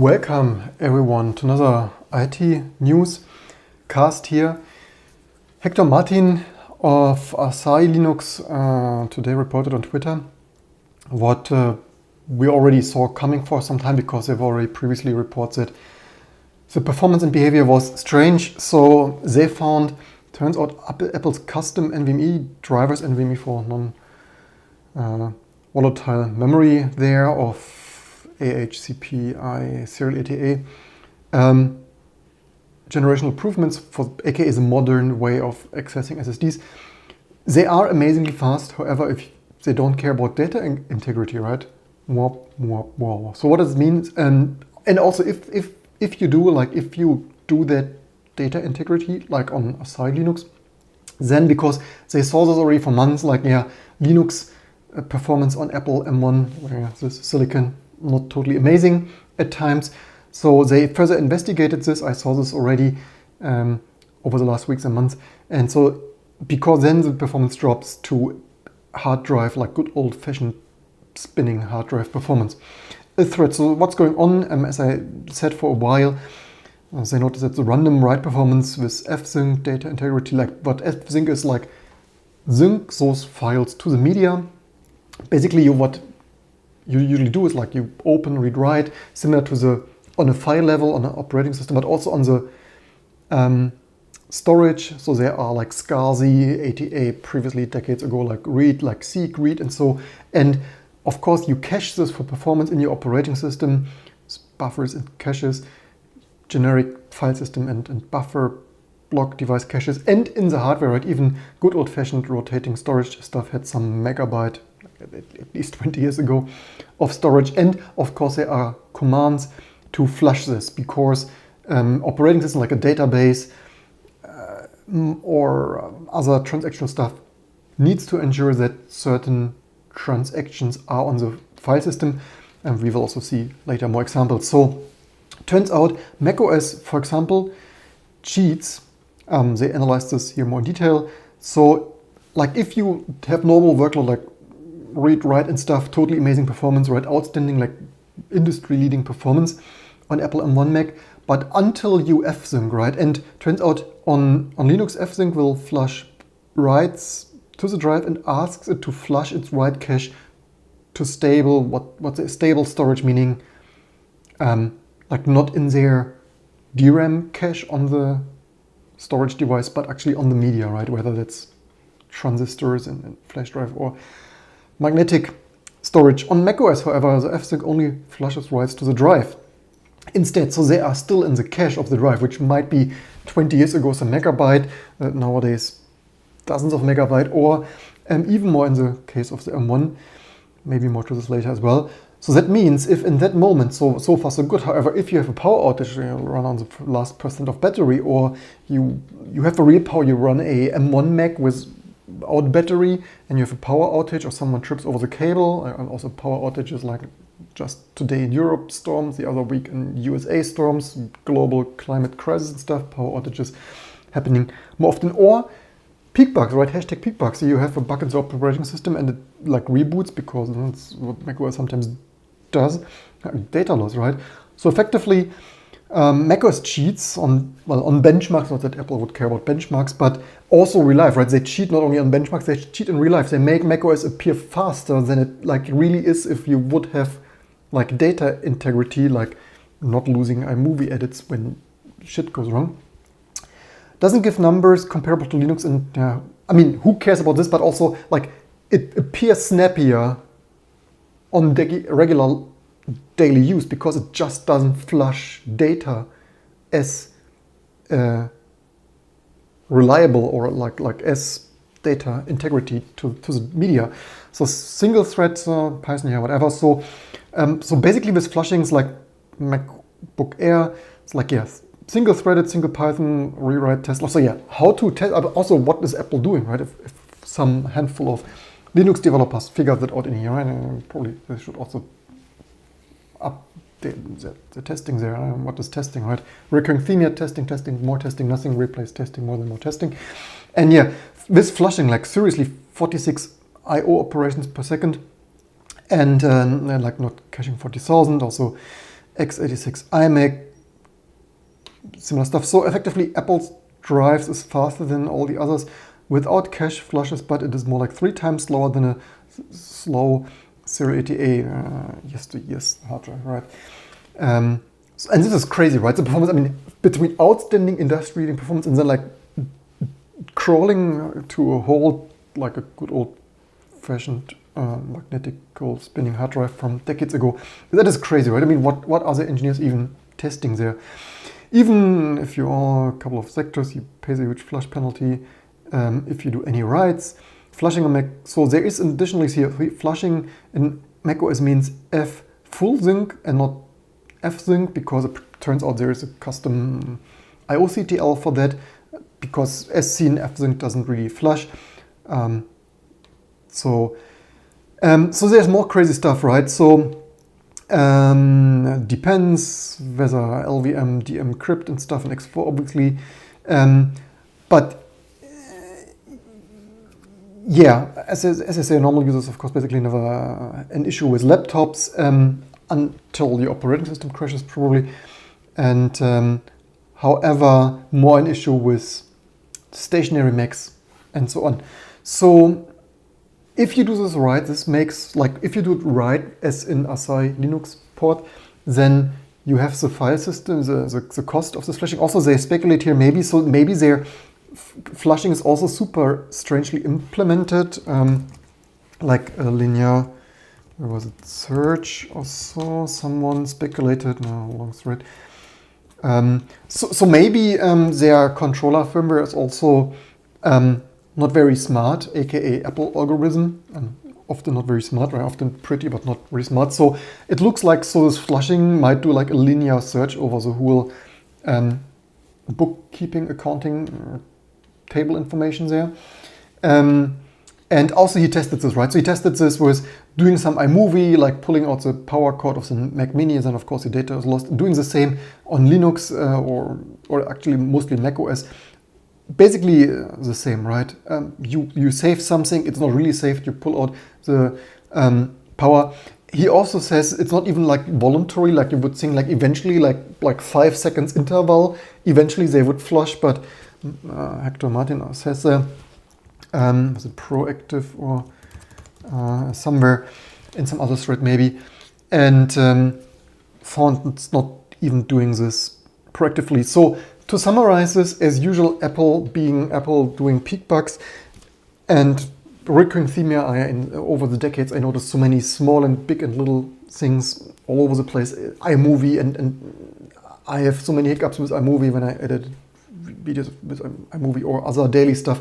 Welcome everyone to another IT news cast here. Hector Martin of Asahi Linux today reported on Twitter what we already saw coming for some time, because they've already previously reported that the performance and behavior was strange. So they found, turns out, Apple's custom NVMe drivers, NVMe for non-volatile memory there of AHCPI serial ATA, generational improvements for aka is a modern way of accessing SSDs. They are amazingly fast, however, if they don't care about data integrity, right? So what does it mean? And also if you do that data integrity like on Asahi Linux, then because they saw this already for months, Linux performance on Apple M1, where this silicon not totally amazing at times. So they further investigated this. I saw this already over the last weeks and months. And so because then the performance drops to hard drive, like good old fashioned spinning hard drive performance. A thread. So what's going on? As I said for a while, they noticed that the random write performance with fsync data integrity, what fsync is sync those files to the media. Basically, what you usually do is you open, read, write, similar to on a file level on an operating system, but also on the storage. So there are SCSI, ATA, previously decades ago, read, seek, read, and so. And of course, you cache this for performance in your operating system, buffers and caches, generic file system and buffer block device caches, and in the hardware, right? Even good old-fashioned rotating storage stuff had some megabyte, at least 20 years ago, of storage. And of course there are commands to flush this, because operating system like a database or other transactional stuff needs to ensure that certain transactions are on the file system, and we will also see later more examples. So turns out macOS, for example, cheats. They analyzed this here more in detail. So if you have normal workload read, write and stuff, totally amazing performance, right? Outstanding, industry-leading performance on Apple M1 Mac. But until you fsync, right? And turns out on Linux, fsync will flush writes to the drive and asks it to flush its write cache to stable, what's a stable storage, meaning not in their DRAM cache on the storage device, but actually on the media, right? Whether that's transistors and flash drive or magnetic storage. On macOS, however, the fsync only flushes writes to the drive instead. So they are still in the cache of the drive, which might be 20 years ago some megabyte, nowadays dozens of megabyte, or even more in the case of the M1, maybe more to this later as well. So that means if in that moment, so far so good. However, if you have a power outage, you run on the last % of battery, or you have a real power, you run a M1 Mac without battery, and you have a power outage or someone trips over the cable, and also power outages like just today in Europe, storms, the other week in USA storms, global climate crisis and stuff, power outages happening more often, or peak bugs, right? Hashtag peak bugs. So you have a bug in the operating system and it reboots, because that's what macOS sometimes does. Data loss, right? So effectively, macOS cheats on benchmarks. Not that Apple would care about benchmarks, but also real life, right? They cheat not only on benchmarks, they cheat in real life. They make macOS appear faster than it really is if you would have data integrity, not losing iMovie edits when shit goes wrong. Doesn't give numbers comparable to Linux, and who cares about this? But also it appears snappier on regular daily use, because it just doesn't flush data as reliable or as data integrity to the media. So single thread, Python here, whatever. So basically with flushings like MacBook Air, it's single threaded, single Python rewrite test. So how to test, but also what is Apple doing, right? If some handful of Linux developers figure that out in here, right? And probably they should also update the testing there. What is testing, right? Recurring theme here, testing, more testing, nothing, replace testing, more than more testing. And with flushing, seriously 46 I/O operations per second, and not caching 40,000, also x86 iMac, similar stuff. So effectively, Apple's drives is faster than all the others without cache flushes, but it is more like 3 times slower than a slow Serial 80A yes hard drive, right? And this is crazy, right? The performance, I mean, between outstanding industry-leading performance and then like crawling to a halt like a good old-fashioned magnetical spinning hard drive from decades ago. That is crazy, right? I mean, what are the engineers even testing there? Even if you are a couple of sectors, you pay the huge flush penalty if you do any writes. Flushing on Mac, so there is additionally here, flushing in macOS means F full sync and not F sync, because it turns out there is a custom IOCTL for that, because as seen, F sync doesn't really flush. So there's more crazy stuff, right? So depends whether LVM, DM crypt and stuff, and X4 obviously. But yeah, as I say, normal users, of course, basically never an issue with laptops until the operating system crashes, probably. And however, more an issue with stationary Macs and so on. So if you do this right, this makes, like, if you do it right, as in Asahi Linux port, then you have the file system, the cost of this flashing. Also, they speculate here, maybe their flushing is also super strangely implemented, like a linear, where was it, search or so, someone speculated, no, long thread. So maybe their controller firmware is also not very smart, aka Apple algorithm, often not very smart, right? Often pretty, but not very smart. So it looks like this flushing might do like a linear search over the whole bookkeeping, accounting, table information there. And also he tested this, right? So he tested this with doing some iMovie, like pulling out the power cord of the Mac Mini, and then of course the data is lost. Doing the same on Linux or actually mostly macOS. Basically the same, right? You save something, it's not really saved, you pull out the power. He also says it's not even like voluntary, like you would think, like eventually, like 5 seconds interval, eventually they would flush, but Hector Martin says was it proactive or somewhere in some other thread maybe, and found it's not even doing this proactively. So to summarize this, as usual, Apple being Apple, doing peak bugs, and recurring theme here, over the decades I noticed so many small and big and little things all over the place. iMovie, and I have so many hiccups with iMovie when I edit videos with iMovie or other daily stuff.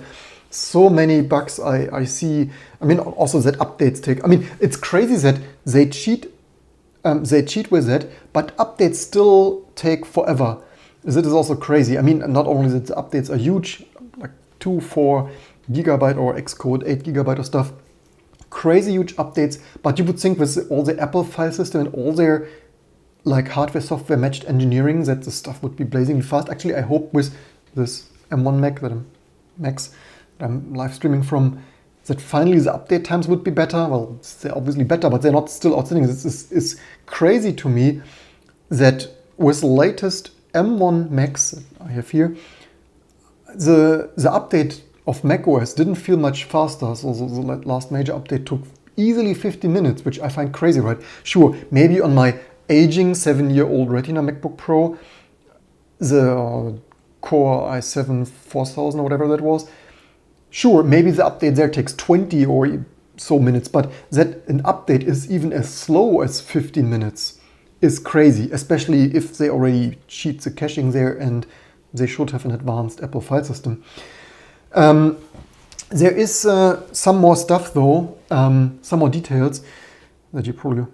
So many bugs I see. I mean, also that updates take, I mean, it's crazy that they cheat with that, but updates still take forever. That is also crazy. I mean, not only that the updates are huge, like 2-4 gigabyte or Xcode 8 gigabyte of stuff, crazy huge updates, but you would think with all the Apple file system and all their like hardware software matched engineering that the stuff would be blazingly fast. Actually, I hope with this M1 Mac that I'm live streaming from, that finally the update times would be better. Well, they're obviously better, but they're not still outstanding. This is crazy to me that with the latest M1 Macs that I have here, the update of macOS didn't feel much faster. So the last major update took easily 50 minutes, which I find crazy, right? Sure, maybe on my aging 7-year-old Retina MacBook Pro, the Core i7 4000 or whatever that was, sure, maybe the update there takes 20 or so minutes, but that an update is even as slow as 15 minutes is crazy, especially if they already cheat the caching there, and they should have an advanced Apple file system. There is some more stuff though, some more details that you probably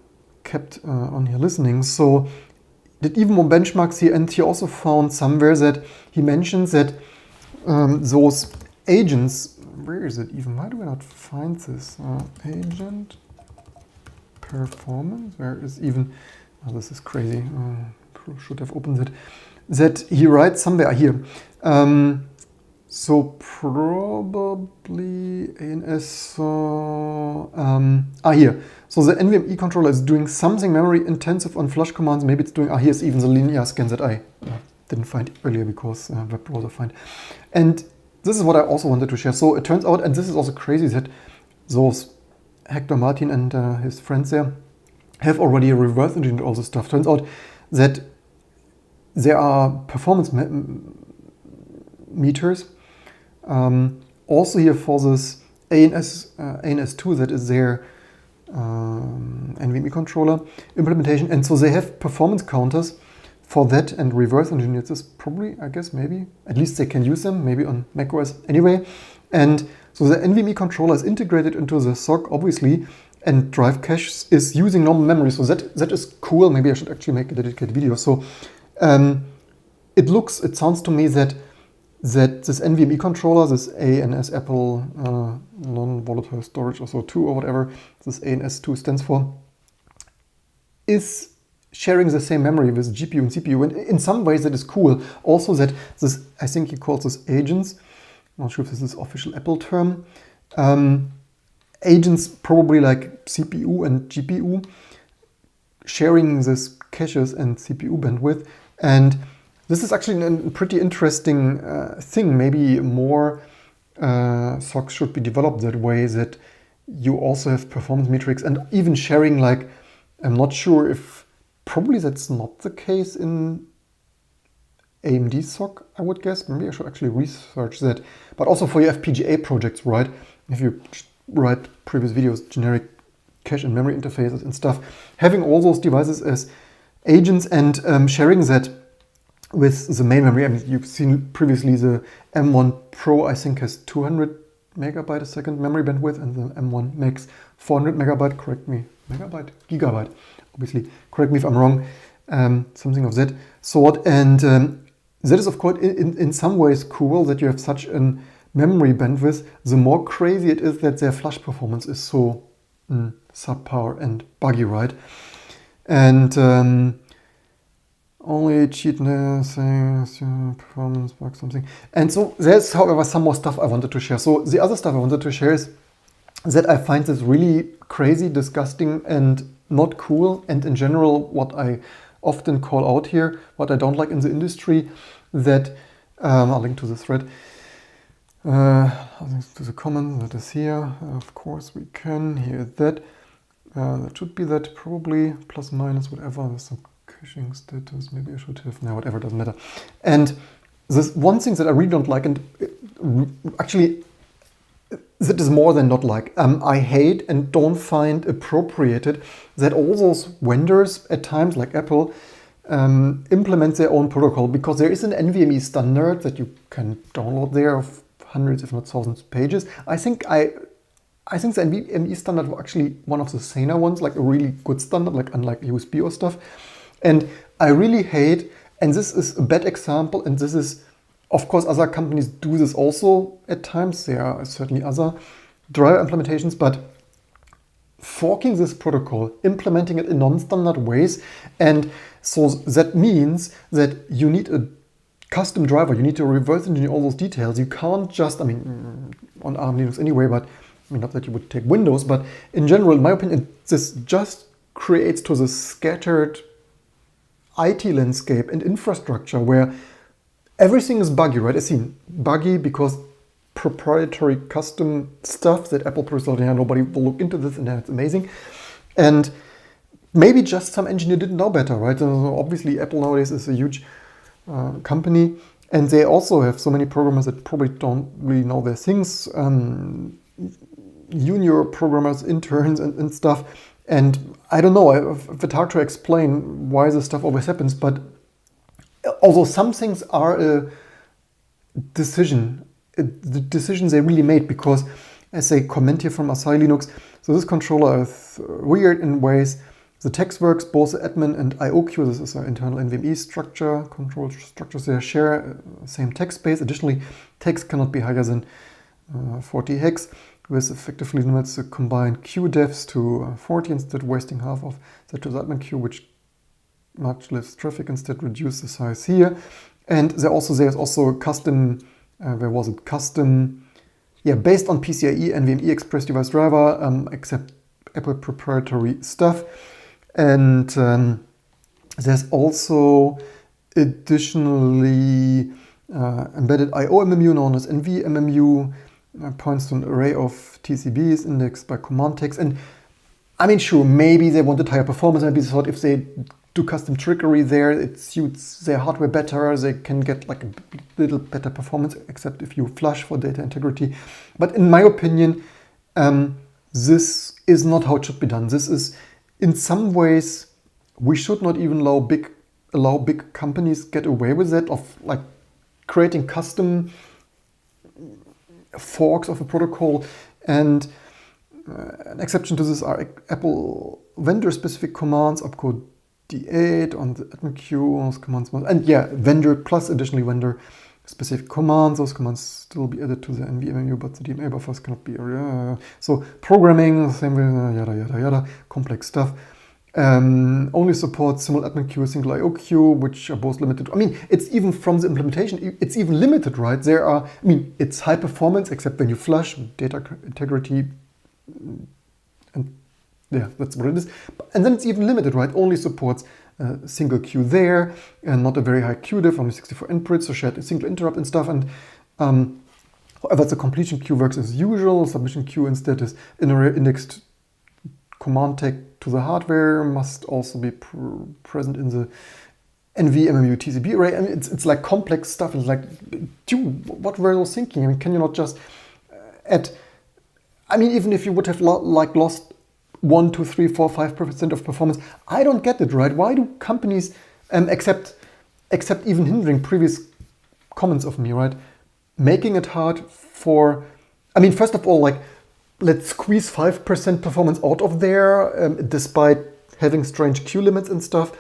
kept on here listening. So did even more benchmarks here, and he also found somewhere that he mentions that those agents, where is it even? Why do I not find this? Agent performance, where is even, oh, this is crazy, should have opened it. That he writes somewhere here, So probably ANS. Here. So the NVMe controller is doing something memory intensive on flush commands. Maybe it's doing. Here's even the linear scan that I didn't find earlier because web browser find. And this is what I also wanted to share. So it turns out, and this is also crazy, that those Hector Martin and his friends there have already reverse engineered all this stuff. Turns out that there are performance meters also here for this ANS2 that is their NVMe controller implementation, and so they have performance counters for that and reverse engineered this probably, I guess, maybe at least they can use them maybe on macOS anyway. And so the NVMe controller is integrated into the SoC obviously, and drive cache is using normal memory, so that is cool. Maybe I should actually make a dedicated video. So it sounds to me that this NVMe controller, this ANS Apple non-volatile storage, also 2 or whatever this ANS2 stands for, is sharing the same memory with GPU and CPU. And in some ways that is cool. Also that this, I think he calls this agents. I'm not sure if this is official Apple term. Agents probably like CPU and GPU sharing this caches and CPU bandwidth. And this is actually a pretty interesting thing. Maybe more SoCs should be developed that way, that you also have performance metrics and even sharing, like, I'm not sure if, probably that's not the case in AMD SoC, I would guess. Maybe I should actually research that. But also for your FPGA projects, right? If you write previous videos, generic cache and memory interfaces and stuff, having all those devices as agents and sharing that with the main memory. I mean, you've seen previously the M1 Pro, I think, has 200 megabyte a second memory bandwidth, and the M1 Max 400 megabyte, correct me, gigabyte, obviously, correct me if I'm wrong, something of that sort. And that is, of course, in some ways cool that you have such a memory bandwidth. The more crazy it is that their flash performance is so subpar and buggy, right? And only cheatness, performance bug, something. And so there's, however, some more stuff I wanted to share. So the other stuff I wanted to share is that I find this really crazy, disgusting, and not cool. And in general, what I often call out here, what I don't like in the industry, that I'll link to the thread, to the comment that is here. Of course, we can hear that. That should be that, probably plus minus whatever. There's some caching status, maybe I should have, no, whatever, doesn't matter. And this one thing that I really don't like, and actually that is more than not like, I hate and don't find appropriated that all those vendors at times, like Apple, implement their own protocol, because there is an NVMe standard that you can download there of hundreds, if not thousands of pages. I think the NVMe standard was actually one of the saner ones, like a really good standard, like unlike USB or stuff. And I really hate, and this is a bad example, and this is, of course, other companies do this also at times. There are certainly other driver implementations, but forking this protocol, implementing it in non-standard ways, and so that means that you need a custom driver, you need to reverse engineer all those details. You can't just, I mean, on ARM Linux anyway, but I mean, not that you would take Windows, but in general, in my opinion, this just creates to the scattered IT landscape and infrastructure where everything is buggy, right? I see buggy because proprietary custom stuff that Apple produced, yeah, nobody will look into this, and that's amazing. And maybe just some engineer didn't know better, right? Obviously, Apple nowadays is a huge company, and they also have so many programmers that probably don't really know their things, junior programmers, interns, and stuff. And I don't know, it's hard to explain why this stuff always happens, but although some things are a decision, the decisions they really made, because as they comment here from Asahi Linux, so this controller is weird in ways. The text works, both the admin and IOQ, this is an internal NVMe structure, control structures they share, same text space. Additionally, text cannot be higher than 40 hex, which effectively limits the combined queue depths to 40 instead, wasting half of that to the admin queue, which much less traffic, instead reduce the size here. And there's also a custom where was it? Custom, yeah, based on PCIe NVMe Express device driver, except Apple proprietary stuff. And there's also additionally embedded I/O MMU known as NVMMU, points to an array of TCBs indexed by command text. And I mean, sure, maybe they wanted higher performance. Maybe they thought if they do custom trickery there, it suits their hardware better. They can get like a little better performance, except if you flush for data integrity. But in my opinion, this is not how it should be done. This is, in some ways, we should not even allow big companies get away with that, of like creating custom forks of a protocol. And an exception to this are Apple vendor-specific commands, opcode D8 on the admin queue, those commands, and yeah, vendor plus additionally vendor-specific commands. Those commands still be added to the NVMEMU, but the DMA buffers cannot be. So programming, same way, yada yada yada, complex stuff. Only supports single admin queue, single IO queue, which are both limited. I mean, it's even from the implementation, it's even limited, right? There are, I mean, it's high performance, except when you flush, data integrity, and yeah, that's what it is. And then it's even limited, right? Only supports single queue there, and not a very high queue diff, only 64 inputs, so shared a single interrupt and stuff. And however, the completion queue works as usual. Submission queue instead is indexed command tag to the hardware, must also be present in the NVMEMU TCB array. I mean, it's like complex stuff. It's like, dude, what were you thinking? I mean, can you not just add? I mean, even if you would have lost 1, 2, 3, 4, 5% of performance, I don't get it, right? Why do companies, except even hindering previous comments of me, right, making it hard for? I mean, first of all, like, let's squeeze 5% performance out of there, despite having strange queue limits and stuff.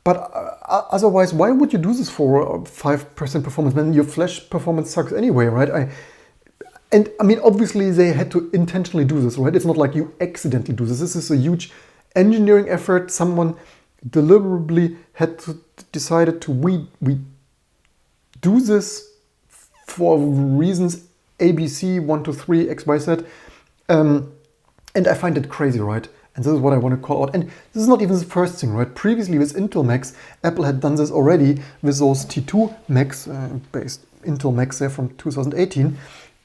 But otherwise, why would you do this for 5% performance when your flash performance sucks anyway, right? And I mean, obviously they had to intentionally do this, right? It's not like you accidentally do this. This is a huge engineering effort. Someone deliberately had to decided to we do this for reasons ABC 1, 2, 3 X, Y, Z, and I find it crazy, right? And this is what I want to call out. And this is not even the first thing, right? Previously with Intel Macs, Apple had done this already with those T2 Macs, based Intel Macs there from 2018.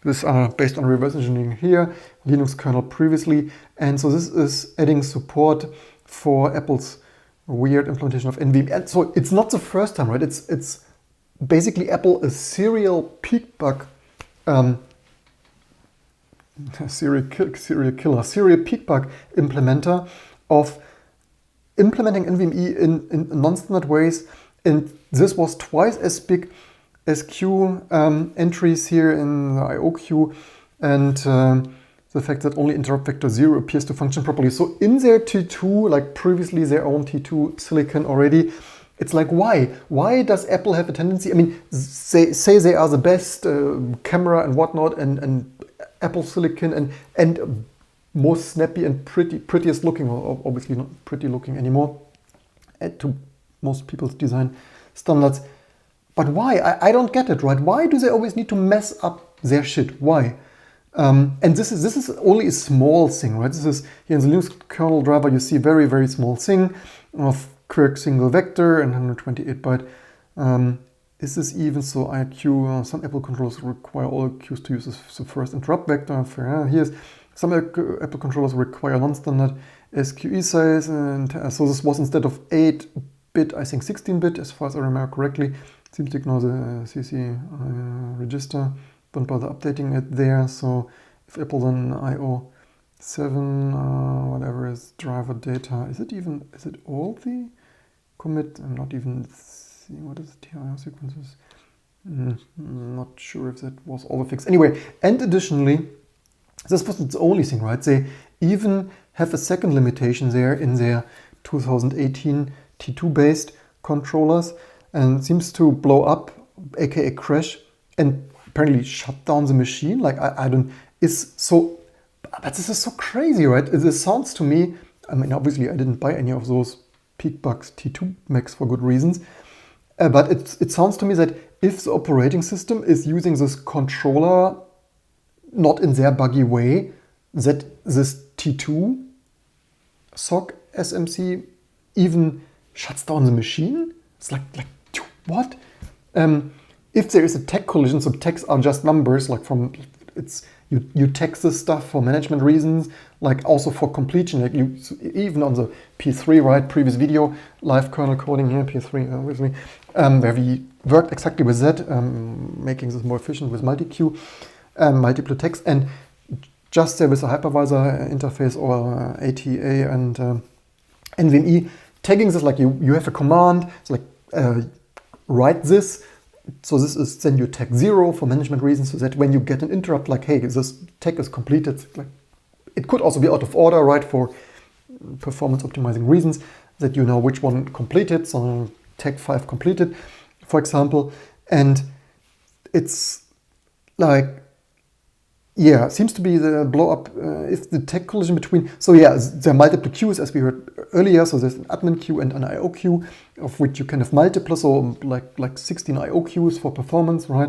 This are based on reverse engineering here, Linux kernel previously. And so this is adding support for Apple's weird implementation of NVMe. And so it's not the first time, right? It's basically Apple, a serial peak bug, serial peak bug implementer of implementing NVMe in non-standard ways. And this was twice as big as queue entries here in the IO queue, and the fact that only interrupt vector 0 appears to function properly. So in their T2, like previously their own T2 silicon already, it's like, why? Why does Apple have a tendency? I mean, they say they are the best camera and whatnot, and Apple silicon and most snappy and prettiest looking, or obviously not pretty looking anymore, to most people's design standards. But why? I don't get it, right? Why do they always need to mess up their shit? Why? And this is only a small thing, right? This is here in the Linux kernel driver. You see very, very small thing of quirk single vector and 128 byte. Is this even so? IQ, some Apple controllers require all queues to use the first interrupt vector. Here's some Apple controllers require non-standard SQE size, and so this was instead of 8-bit, I think 16-bit, as far as I remember correctly. Seems to ignore the CC register. Don't bother updating it there. So if Apple then IO 7, whatever is driver data, is it all the commit? I'm not even seeing what is the TIO sequences. Not sure if that was all the fix. Anyway, and additionally, this wasn't the only thing, right? They even have a second limitation there in their 2018 T2 based controllers, and seems to blow up, aka crash, and apparently shut down the machine. Like I don't, is so, but this is so crazy, right? This sounds to me, I mean, obviously I didn't buy any of those peak bugs T2 Macs for good reasons, but it sounds to me that if the operating system is using this controller not in their buggy way, that this T2 SOC SMC even shuts down the machine. It's like what? If there is a tag collision, so tags are just numbers, like from you tag this stuff for management reasons, like also for completion. Like you even on the P3, right? Previous video, live kernel coding here, P3 with me, where we worked exactly with that, making this more efficient with multi-queue, multiple tags, and just there with a hypervisor interface or ATA and NVMe, tagging this like you have a command, it's like write this. So this is then you tag 0 for management reasons, so that when you get an interrupt, like, hey, this tag is completed. Like, it could also be out of order, right, for performance optimizing reasons, that you know which one completed, so tag 5 completed, for example. And it's like, yeah, seems to be the blow up if the tag collision between. So yeah, there are multiple queues as we heard earlier. So there's an admin queue and an IO queue, of which you can have multiple. So like 16 IO queues for performance, right?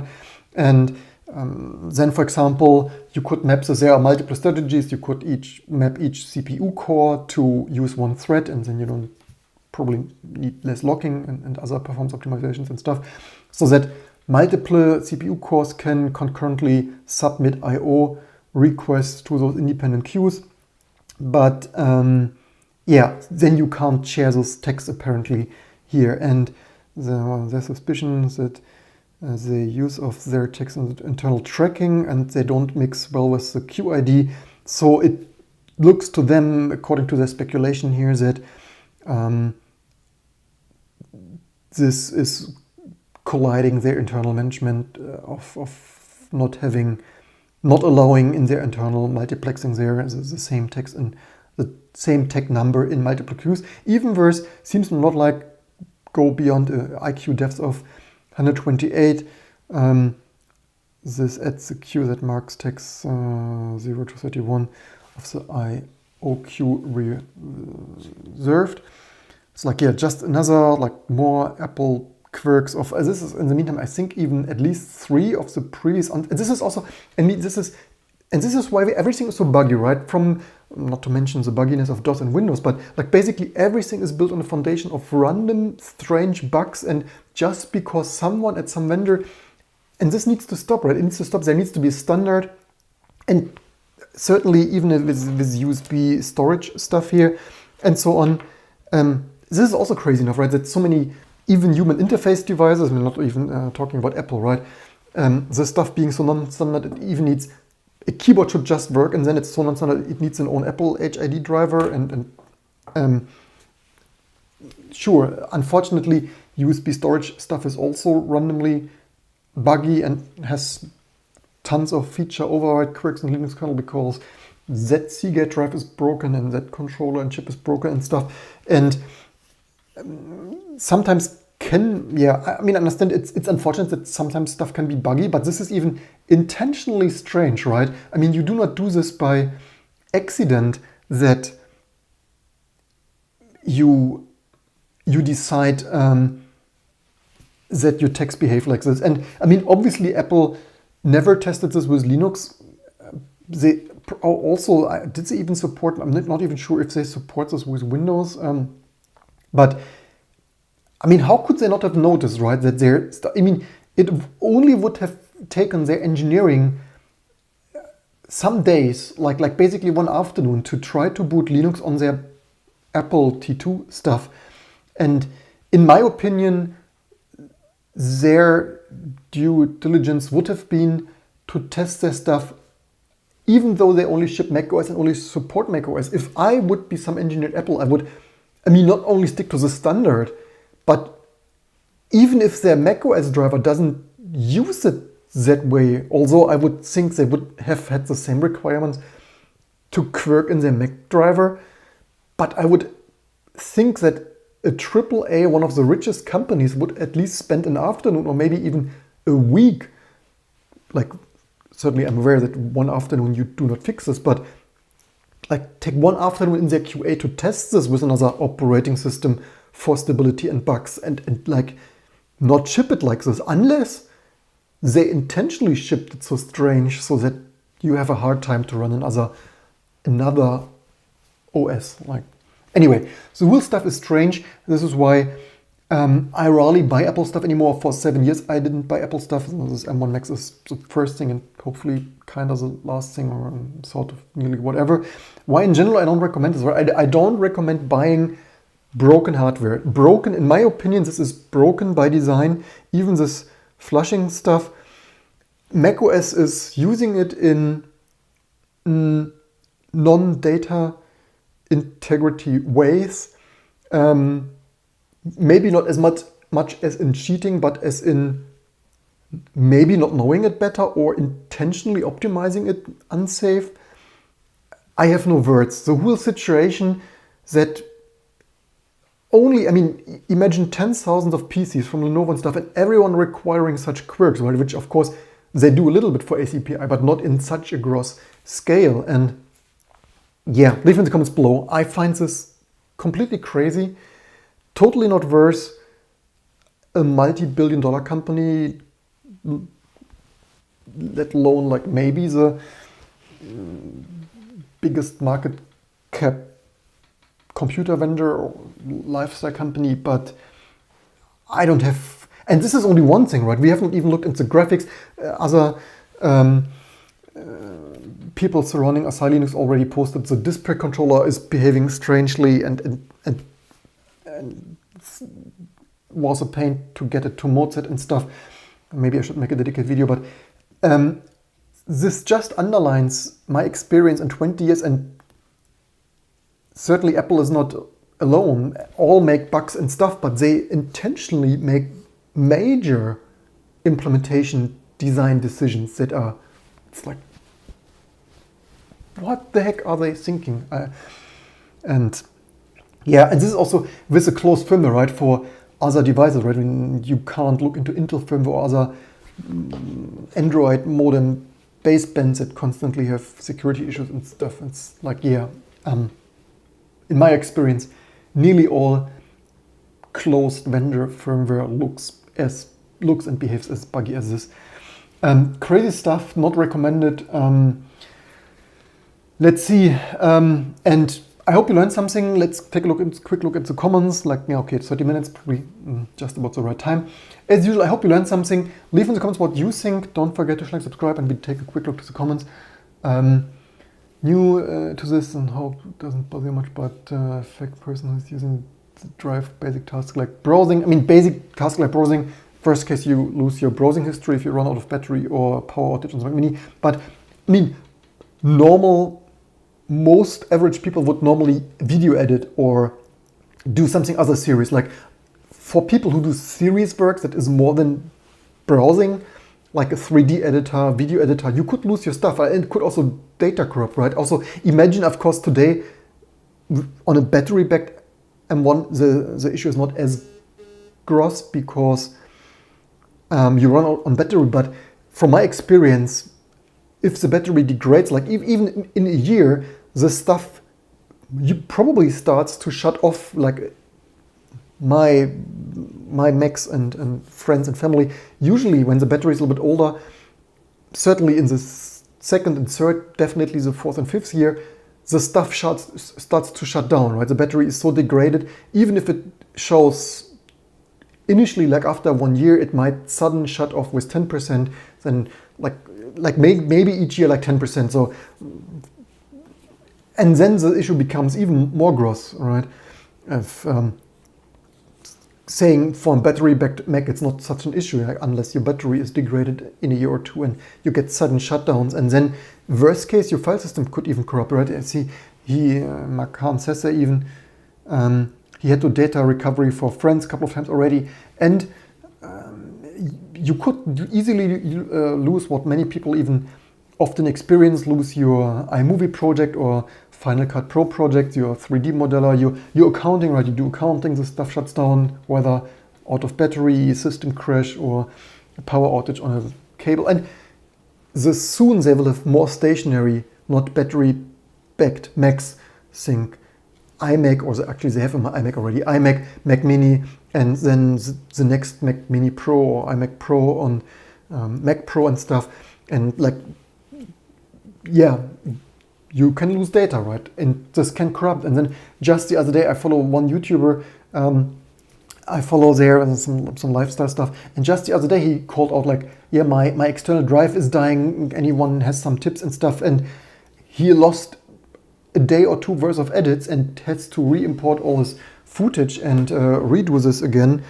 And then, for example, you could map. So there are multiple strategies. You could map each CPU core to use one thread, and then you don't probably need less locking and other performance optimizations and stuff, so that multiple CPU cores can concurrently submit I/O requests to those independent queues. But yeah, then you can't share those tags apparently here. And their suspicions that the use of their tags in internal tracking, and they don't mix well with the QID. So it looks to them, according to their speculation here, that this is colliding their internal management of not allowing in their internal multiplexing there the same text and the same tag number in multiple queues. Even worse, seems not like go beyond IQ depth of 128. This adds the queue that marks tags 0 to 31 of the IO queue reserved. It's like, yeah, just another like more Apple quirks of this is in the meantime, I think even at least 3 of the previous, and this is also, this is why everything is so buggy, right? From, not to mention the bugginess of DOS and Windows, but like basically everything is built on a foundation of random strange bugs, and just because someone at some vendor, and this needs to stop, right? It needs to stop. There needs to be a standard, and certainly even with USB storage stuff here and so on. This is also crazy enough, right? That so many even human interface devices, we're not even talking about Apple, right? The stuff being so non-standard, it even needs, a keyboard should just work, and then it's so non-standard, it needs an own Apple HID driver, and sure, unfortunately, USB storage stuff is also randomly buggy and has tons of feature override quirks in Linux kernel because that Seagate drive is broken and that controller and chip is broken and stuff. And sometimes I understand it's unfortunate that sometimes stuff can be buggy, but this is even intentionally strange, right? I mean, you do not do this by accident, that you decide that your tags behave like this. And I mean, obviously Apple never tested this with Linux. They also, did they even support, I'm not even sure if they support this with Windows, but I mean, how could they not have noticed, right, that it only would have taken their engineering some days, like basically one afternoon, to try to boot Linux on their Apple T2 stuff. And in my opinion, their due diligence would have been to test their stuff, even though they only ship macOS and only support macOS. If I would be some engineer at Apple, I would, not only stick to the standard, but even if their macOS driver doesn't use it that way, although I would think they would have had the same requirements to quirk in their Mac driver, but I would think that a AAA, one of the richest companies, would at least spend an afternoon or maybe even a week. Like, certainly I'm aware that one afternoon you do not fix this, but like take one afternoon in their QA to test this with another operating system for stability and bugs, and like not ship it like this unless they intentionally shipped it so strange so that you have a hard time to run another OS. Like, anyway, so the whole stuff is strange. This is why I rarely buy Apple stuff anymore. For 7 years I didn't buy Apple stuff. This M1 Max is the first thing and hopefully kind of the last thing, or sort of nearly whatever. Why in general I don't recommend this, right? I don't recommend buying broken hardware. Broken, in my opinion, this is broken by design. Even this flushing stuff, macOS is using it in non-data integrity ways. Maybe not as much as in cheating, but as in maybe not knowing it better or intentionally optimizing it unsafe. I have no words. The whole situation that only, I mean, imagine tens of thousands of PCs from Lenovo and stuff, and everyone requiring such quirks, right? Which of course they do a little bit for ACPI, but not in such a gross scale. And yeah, leave in the comments below. I find this completely crazy. Totally not worth a multi-billion-dollar company, let alone like maybe the biggest market cap computer vendor or lifestyle company, but I don't have, and this is only one thing, right? We haven't even looked into graphics. Other people surrounding Asahi Linux already posted the display controller is behaving strangely and was a pain to get it to mode set and stuff. Maybe I should make a dedicated video, but this just underlines my experience in 20 years, and certainly Apple is not alone. All make bugs and stuff, but they intentionally make major implementation design decisions that are, it's like, what the heck are they thinking? And yeah, and this is also with a closed firmware, right, for other devices, right? I mean, you can't look into Intel firmware or other Android modem basebands that constantly have security issues and stuff. It's like, yeah, in my experience, nearly all closed vendor firmware looks and behaves as buggy as this. Crazy stuff, not recommended. Let's see, and I hope you learned something. Let's take a quick look at the comments. Like, yeah, okay, 30 minutes, probably just about the right time. As usual, I hope you learned something. Leave in the comments what you think. Don't forget to like, subscribe, and we take a quick look to the comments. New to this, and hope it doesn't bother you much, but fact person who's using the drive basic tasks like browsing. I mean, basic tasks like browsing. Worst case, you lose your browsing history if you run out of battery or power outage on the Mac Mini. But I mean, most average people would normally video edit or do something other serious. Like for people who do serious work that is more than browsing, like a 3D editor, video editor, you could lose your stuff, and it could also data corrupt, right? Also, imagine, of course, today on a battery-backed M1, the issue is not as gross because you run out on battery. But from my experience, if the battery degrades, like even in a year, the stuff probably starts to shut off. Like my Macs and friends and family, usually when the battery is a little bit older, certainly in the second and third, definitely the fourth and fifth year, the stuff starts to shut down, right? The battery is so degraded, even if it shows initially, like after 1 year, it might suddenly shut off with 10%, then like maybe each year like 10%. So, and then the issue becomes even more gross, right? If, saying for a battery-backed Mac, it's not such an issue, like, unless your battery is degraded in a year or two and you get sudden shutdowns, and then worst case, your file system could even corrupt, right? I see Macan says that even he had to data recovery for friends a couple of times already, and you could easily lose what many people even often experience, lose your iMovie project or Final Cut Pro project, your 3D modeler, your accounting, right? You do accounting, the stuff shuts down, whether out of battery, system crash, or a power outage on a cable. And soon they will have more stationary, not battery-backed Macs. Think iMac, or actually they have an iMac already, iMac, Mac Mini, and then the next Mac Mini Pro or iMac Pro on Mac Pro and stuff, and like, yeah, you can lose data, right? And this can corrupt. And then just the other day, I follow one YouTuber. I follow there and some lifestyle stuff. And just the other day, he called out like, yeah, my external drive is dying. Anyone has some tips and stuff. And he lost a day or two worth of edits and has to re-import all his footage and redo this again,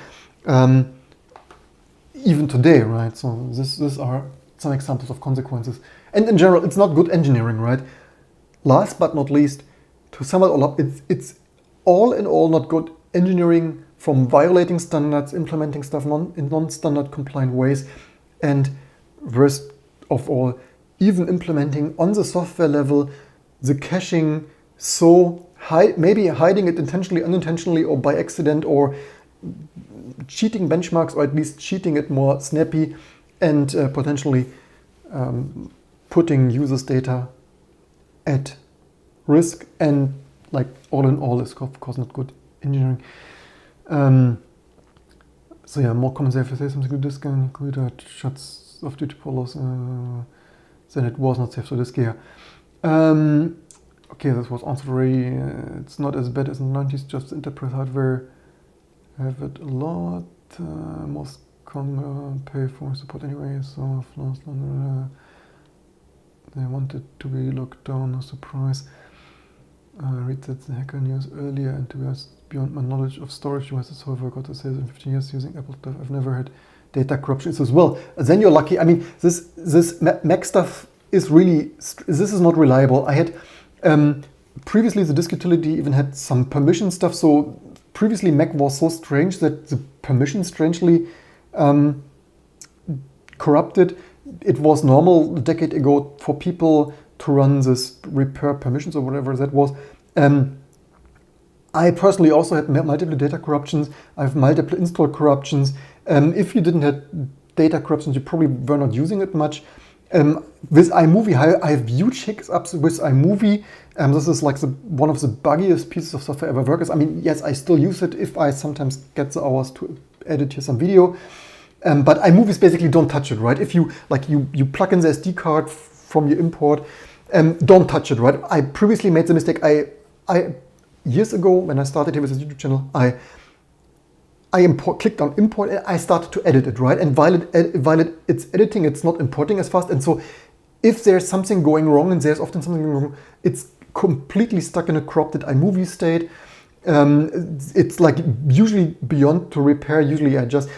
even today, right? So this are some examples of consequences. And in general, it's not good engineering, right? Last but not least, to sum it all up, it's all in all not good engineering, from violating standards, implementing stuff in non-standard compliant ways, and worst of all, even implementing on the software level the caching so high, maybe hiding it intentionally, unintentionally, or by accident, or cheating benchmarks, or at least cheating it more snappy, and potentially putting users' data at risk, and like all in all is of course not good engineering. So yeah, more comments there. If I say something to this can include that shots of duty polos, then it was not safe to disk here. Okay, this was answered already. It's not as bad as in the 90s, just enterprise hardware have it a lot. Most pay for support anyway, so they wanted to be locked down, no surprise. I read that the hacker news earlier, and to be honest, beyond my knowledge of storage devices, however, I got to say that in 15 years using Apple stuff, I've never had data corruption issues as well. Then you're lucky. I mean, this Mac stuff is really, this is not reliable. I had, previously the disk utility even had some permission stuff, so previously Mac was so strange that the permission strangely corrupted. It was normal a decade ago for people to run this repair permissions or whatever that was. I personally also had multiple data corruptions. I have multiple install corruptions. If you didn't have data corruptions, you probably were not using it much. With iMovie, I have huge hiccups with iMovie. This is like one of the buggiest pieces of software ever works. I mean, yes, I still use it if I sometimes get the hours to edit here some video. But iMovies basically don't touch it, right? If you you plug in the SD card from your import, don't touch it, right? I previously made the mistake. I years ago when I started here with this YouTube channel, I clicked on import and I started to edit it, right? And while it's editing, it's not importing as fast. And so if there's something going wrong, and there's often something going wrong, it's completely stuck in a corrupted iMovie state. It's like usually beyond to repair. Usually I just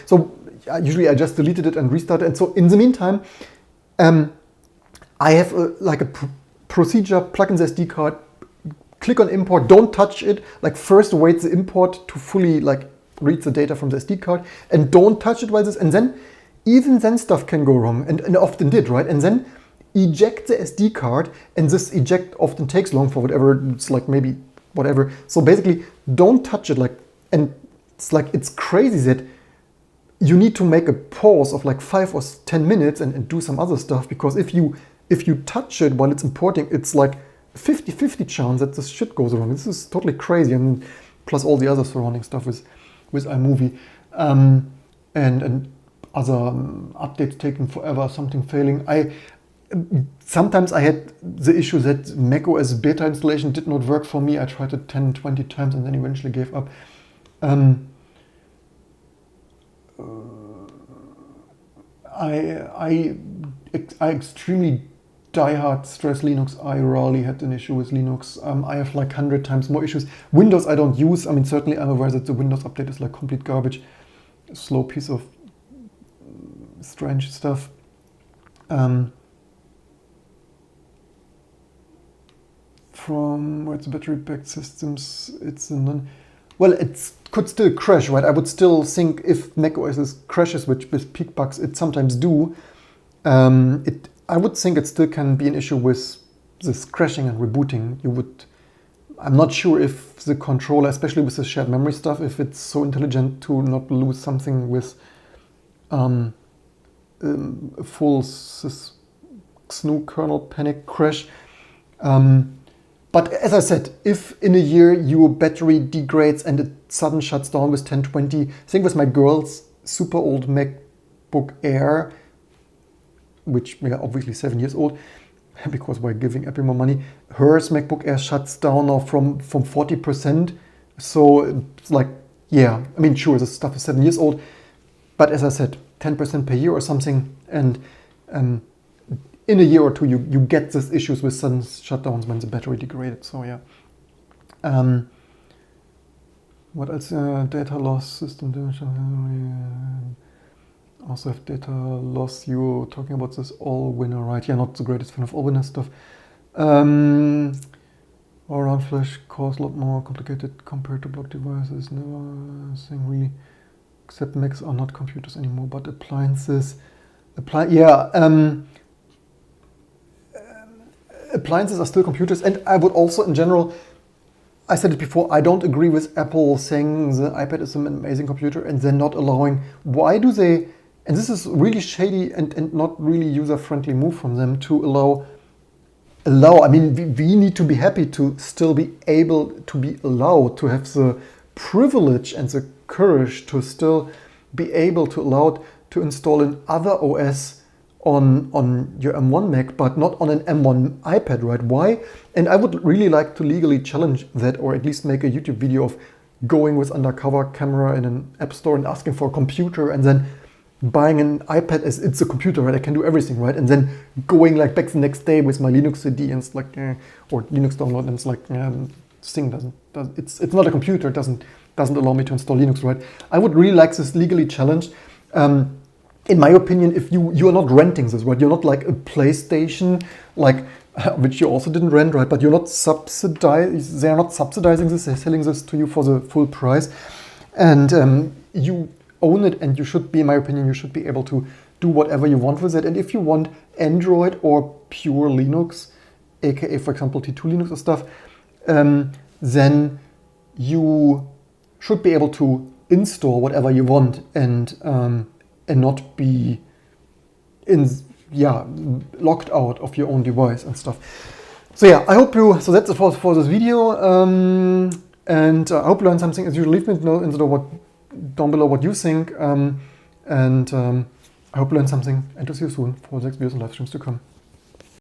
deleted it and restarted. And so in the meantime, I have a procedure, plug in the SD card, click on import, don't touch it. Like first wait the import to fully read the data from the SD card, and don't touch it while this, and then even then stuff can go wrong, and often did, right? And then eject the SD card, and this eject often takes long for whatever, it's like maybe whatever. So basically don't touch it, and it's crazy that you need to make a pause of 5 or 10 minutes and do some other stuff, because if you touch it while it's importing, it's like 50-50 chance that this shit goes wrong. This is totally crazy. I mean, plus all the other surrounding stuff with iMovie, and other updates taking forever, something failing. Sometimes I had the issue that macOS beta installation did not work for me. I tried it 10-20 times and then eventually gave up. I extremely diehard stress Linux. I rarely had an issue with Linux. I have 100 times more issues. Windows I don't use. I mean, certainly I'm aware that the Windows update is complete garbage. A slow piece of strange stuff. From where it's battery packed systems, it's a well, it could still crash, right? I would still think if macOS crashes, which with peak bugs it sometimes do, I would think it still can be an issue with this crashing and rebooting. I'm not sure if the controller, especially with the shared memory stuff, if it's so intelligent to not lose something with a full GNU kernel panic crash. But as I said, if in a year your battery degrades and it suddenly shuts down with 1020, I think with my girl's super old MacBook Air, which obviously 7 years old, because we're giving Apple more money, hers MacBook Air shuts down now from 40%. So it's like, yeah, I mean, sure, this stuff is 7 years old, but as I said, 10% per year or something, and in a year or two, you get these issues with sudden shutdowns when the battery degraded. So yeah. What else? Data loss, system damage. Also have data loss. You talking about this all winner, right? Yeah, not the greatest fan of all winner stuff. All around flash cause a lot more complicated compared to block devices. Never thing really. Except Macs are not computers anymore, but appliances. Appliances are still computers, and I would also, in general, I said it before, I don't agree with Apple saying the iPad is an amazing computer and then not allowing. Why do they, and this is really shady and not really user-friendly move from them to allow, I mean, we need to be happy to still be able to be allowed to have the privilege and the courage to still be able to allow to install an other OS on your M1 Mac, but not on an M1 iPad, right? Why? And I would really like to legally challenge that, or at least make a YouTube video of going with undercover camera in an app store and asking for a computer and then buying an iPad as it's a computer, right? I can do everything, right? And then going like back the next day with my Linux CD and it's like, or Linux download, and it's like, this thing doesn't it's not a computer, it doesn't allow me to install Linux, right? I would really like this legally challenged. In my opinion, if you are not renting this, right? You're not like a PlayStation, like which you also didn't rent, right? But you're not subsidized. They're not subsidizing this. They're selling this to you for the full price, and you own it. And you should be, in my opinion, you should be able to do whatever you want with it. And if you want Android or pure Linux, aka for example T2 Linux or stuff, then you should be able to install whatever you want and not be locked out of your own device and stuff. So yeah, I hope you, so that's it for this video, and I hope you learned something. As usual, leave me down below what you think, and I hope you learned something, and to see you soon for the next videos and live streams to come.